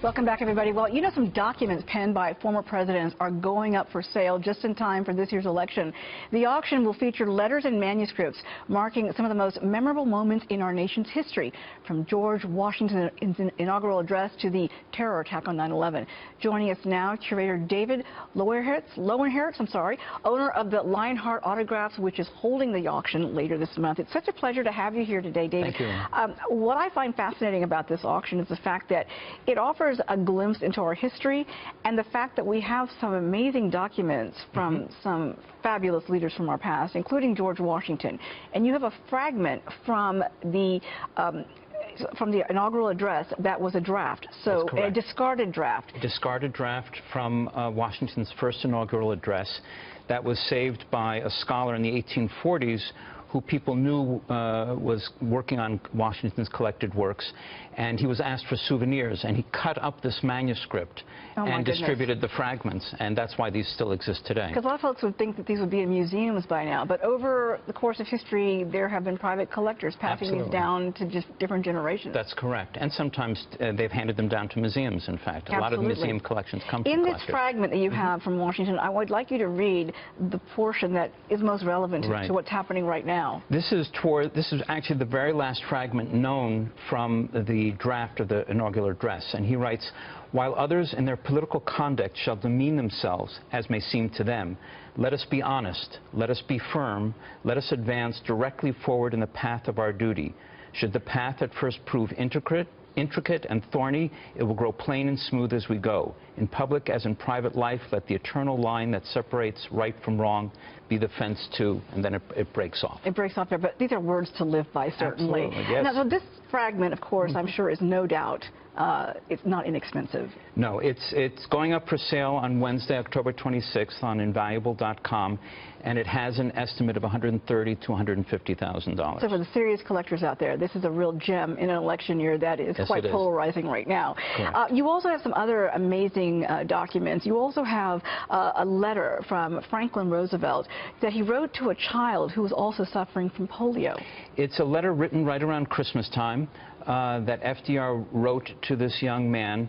Welcome back, everybody. Well, you know, some documents penned by former presidents are going up for sale just in time for this year's election. The auction will feature letters and manuscripts marking some of the most memorable moments in our nation's history, from George Washington's inaugural address to the terror attack on 9/11. Joining us now, curator David Lowenherz, owner of the Lionheart Autographs, which is holding the auction later this month. It's such a pleasure to have you here today, David. Thank you. What I find fascinating about this auction is the fact that it offers a glimpse into our history and the fact that we have some amazing documents from some fabulous leaders from our past, including George Washington. And you have a fragment from the inaugural address that was a draft, so a discarded draft. A discarded draft from Washington's first inaugural address that was saved by a scholar in the 1840s who people knew was working on Washington's collected works, and he was asked for souvenirs, and he cut up this manuscript and distributed the fragments, and that's why these still exist today. Because a lot of folks would think that these would be in museums by now, but over the course of history, there have been private collectors passing these down to just different generations. That's correct, and sometimes they've handed them down to museums, in fact. A lot of the museum collections come from collectors. In this fragment that you have from Washington, I would like you to read the portion that is most relevant to what's happening right now. This is actually the very last fragment known from the draft of the inaugural address, and he writes, "While others in their political conduct shall demean themselves as may seem to them, let us be honest, let us be firm, let us advance directly forward in the path of our duty. Should the path at first prove intricate and thorny, it will grow plain and smooth as we go. In public as in private life, let the eternal line that separates right from wrong be the fence too," and then it breaks off. It breaks off there, but these are words to live by, certainly. Absolutely, yes. Now, so this fragment, of course, I'm sure is no doubt, it's not inexpensive. No, it's going up for sale on Wednesday, October 26th on invaluable.com, and it has an estimate of $130,000 to $150,000. So for the serious collectors out there, this is a real gem in an election year that is quite polarizing right now. You also have some other amazing documents. You also have a letter from Franklin Roosevelt that he wrote to a child who was also suffering from polio. It's a letter written right around Christmas time that FDR wrote to this young man,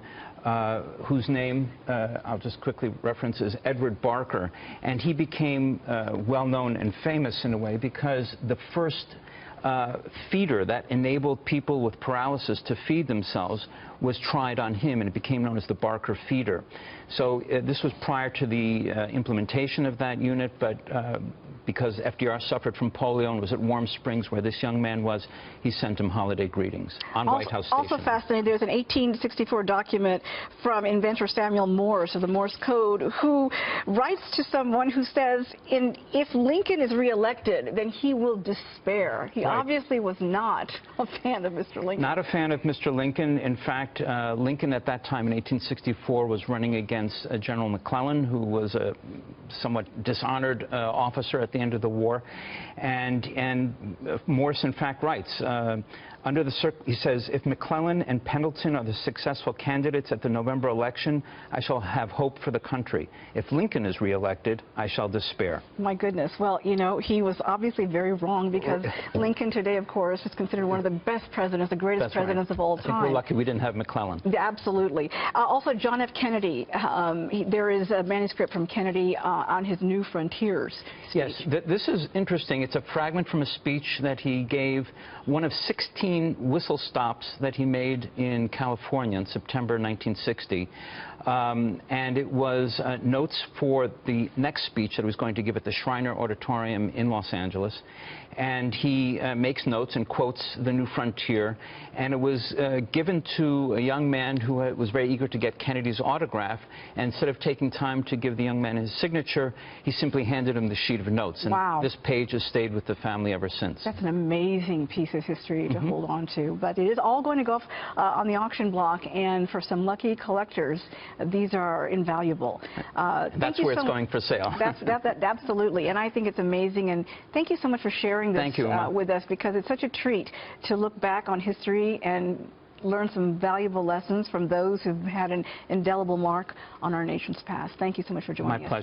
whose name, I'll just quickly reference, is Edward Barker. And he became well known and famous in a way because the first feeder that enabled people with paralysis to feed themselves was tried on him, and it became known as the Barker feeder. So this was prior to the implementation of that unit, but because FDR suffered from polio and was at Warm Springs where this young man was, he sent him holiday greetings on White House Station. Also fascinating, there's an 1864 document from inventor Samuel Morse of the Morse Code, who writes to someone who says, if Lincoln is reelected, then he will despair. He obviously was not a fan of Mr. Lincoln. Not a fan of Mr. Lincoln. In fact, Lincoln at that time in 1864 was running against General McClellan, who was a somewhat dishonored officer at the end of the war, and Morse in fact writes, he says, "If McClellan and Pendleton are the successful candidates at the November election, I shall have hope for the country. If Lincoln is reelected, I shall despair." My goodness. Well, you know, he was obviously very wrong, because Lincoln today, of course, is considered one of the best presidents, the greatest presidents of all time. I think we're lucky we didn't have McClellan. Absolutely. Also, John F. Kennedy, there is a manuscript from Kennedy on his New Frontiers speech. Yes, this is interesting. It's a fragment from a speech that he gave, one of 16 whistle stops that he made in California in September 1960. And it was notes for the next speech that he was going to give at the Shriner Auditorium in Los Angeles. And he makes notes and quotes the New Frontier. And it was given to a young man who was very eager to get Kennedy's autograph. And instead of taking time to give the young man his signature, he simply handed him the sheet of notes. And this page has stayed with the family ever since. That's an amazing piece of history to hold on to. But it is all going to go on the auction block. And for some lucky collectors, these are invaluable. That's where it's going for sale. Absolutely. And I think it's amazing. And thank you so much for sharing this with us, because it's such a treat to look back on history and learn some valuable lessons from those who've had an indelible mark on our nation's past. Thank you so much for joining us. My pleasure.